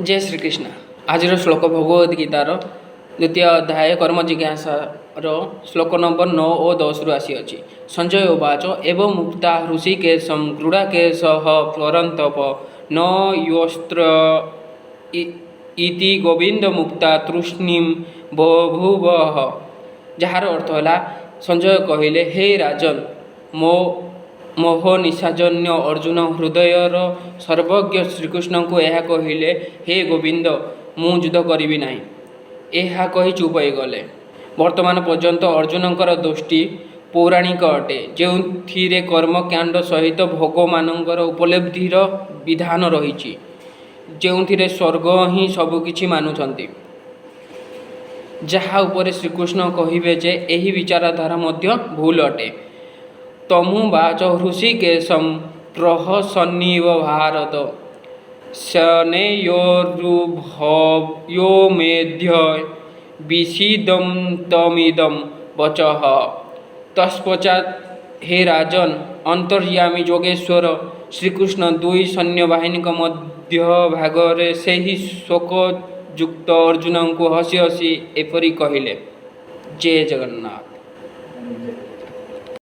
जय श्री कृष्ण। आज श्लोक भगवद गीतार द्वितीय अध्याय कर्म जिज्ञासार श्लोक नंबर 9 और 10 रु आसी अछि। संजय उवाच एवं मुक्ता ऋषिकेशं क्रीडाकेशः परन्तप न योस्त्र इति गोविंद मुक्ता तृष्णीं बभूवः। जार अर्थ है संजय कहले, हे राजन, मो मोह निशाजन्य अर्जुन हृदयर सर्वज्ञ श्रीकृष्ण को यह कहले, हे गोविंद, मु युद्ध करी ना। यह कही चुप हो गले। वर्तमान पर्यंत अर्जुनकर दृष्टि पौराणिक अटे, जो कर्मकांड सहित भोग मानकर उपलब्धिर विधान रही, जो स्वर्ग ही सबकि मानुंट। जहाँ उपरे श्रीकृष्ण कहे जे यही विचारधारा मध्य भूल अटे। तमुवाच ऋषिकेशं प्रहसन्निव भारत शनयोरुभयो मेध्य विषीदन्तमिदं वचः। तत्पश्चात हे राजन, अंतर्यामी जोगेश्वर श्रीकृष्ण दुई सैन्यवाहिनी मध्य भागरे से ही शोकयुक्त अर्जुन को हसी हसी एपरी कहले। जय जगन्नाथ।